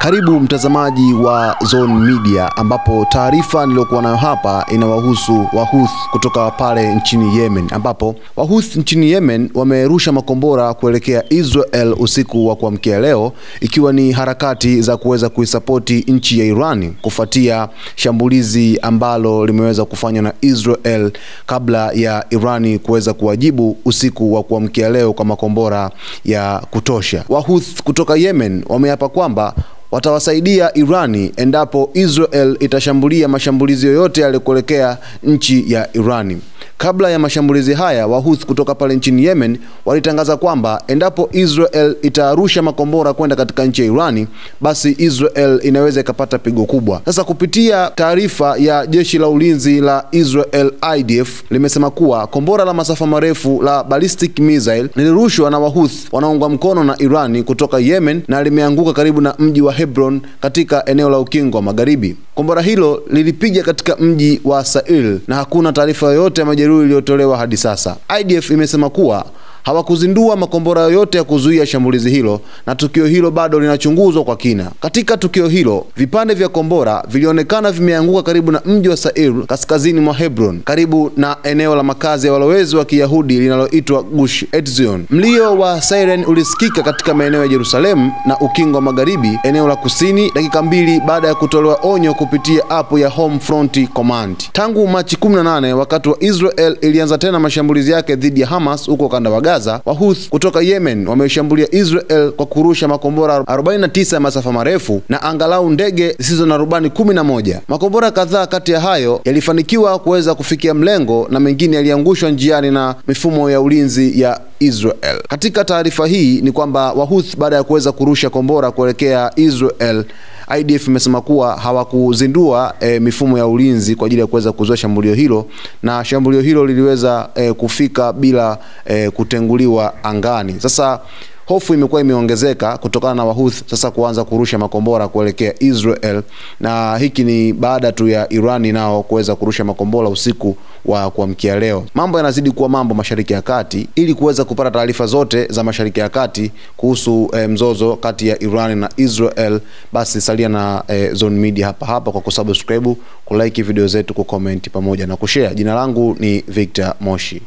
Karibu mtazamaji wa Zone Media, ambapo taarifa niliyokuwa nayo hapa inawahusu Wahouthi kutoka pale nchini Yemen, ambapo Wahouthi nchini Yemen wamerusha makombora kuelekea Israel usiku wa kuamkia leo, ikiwa ni harakati za kuweza kuisapoti nchi ya Iran kufuatia shambulizi ambalo limeweza kufanywa na Israel kabla ya Iran kuweza kuwajibu usiku wa kuamkia leo kwa makombora ya kutosha. Wahouthi kutoka Yemen wameapa kwamba watawasaidia Irani endapo Israel itashambulia mashambulizi yoyote yaliyokuelekea nchi ya Irani. Kabla ya mashambulizi haya, Wahouthi kutoka pale nchini Yemen walitangaza kwamba endapo Israel itarusha makombora kwenda katika nchi ya Irani, basi Israel inaweza ikapata pigo kubwa. Sasa kupitia taarifa ya jeshi la ulinzi la Israel IDF limesema kuwa kombora la masafa marefu la ballistic missile lilirushwa na Wahouthi wanaoungwa mkono na Irani kutoka Yemen na limeanguka karibu na mji wa Hebron katika eneo la Ukingo wa Magharibi. Kombora hilo lilipiga katika mji wa Sa'il na hakuna taarifa yoyote ya majeruhi iliyotolewa hadi sasa. IDF imesema kuwa hawakuzindua makombora yoyote ya kuzuia shambulizi hilo na tukio hilo bado linachunguzwa kwa kina. Katika tukio hilo, vipande vya kombora vilionekana vimeanguka karibu na mji wa Sa'ir kaskazini mwa Hebron, karibu na eneo la makazi ya walowezi wa Kiyahudi linaloitwa Gush Etzion. Mlio wa siren ulisikika katika maeneo ya Jerusalem na Ukingo wa Magharibi, eneo la kusini, dakika 2 baada ya kutolewa onyo kupitia app ya Home Front Command. Tangu Machi 18, wakati wa Israel ilianza tena mashambulizi yake dhidi ya Hamas huko kanda wa Gaza, Wahouthi kutoka Yemen wameshambulia Israel kwa kurusha makombora 49 ya masafa marefu na angalau ndege zisizo na rubani 11. Makombora kadhaa kati ya hayo yalifanikiwa kuweza kufikia mlengo na mengine yaliangushwa njiani na mifumo ya ulinzi ya Israel. Katika taarifa hii ni kwamba Wahouthi baada ya kuweza kurusha kombora kuelekea Israel, IDF imesema kuwa hawakuzindua mifumo ya ulinzi kwa ajili ya kuweza kuzuia shambulio hilo, na shambulio hilo liliweza kufika bila kutenguliwa angani. Sasa hofu imekuwa imeongezeka kutokana na Wahouthi sasa kuanza kurusha makombora kuelekea Israel, na hiki ni baada tu ya Irani nao kuweza kurusha makombora usiku wa kuamkia leo. Mambo yanazidi kuwa mambo Mashariki ya Kati. Ili kuweza kupata taarifa zote za Mashariki ya Kati kuhusu mzozo kati ya Iran na Israel, basi salia na Zone Media hapa kwa kusubscribe, kulike video zetu, kucomment pamoja na kushare. Jina langu ni Victor Moshi.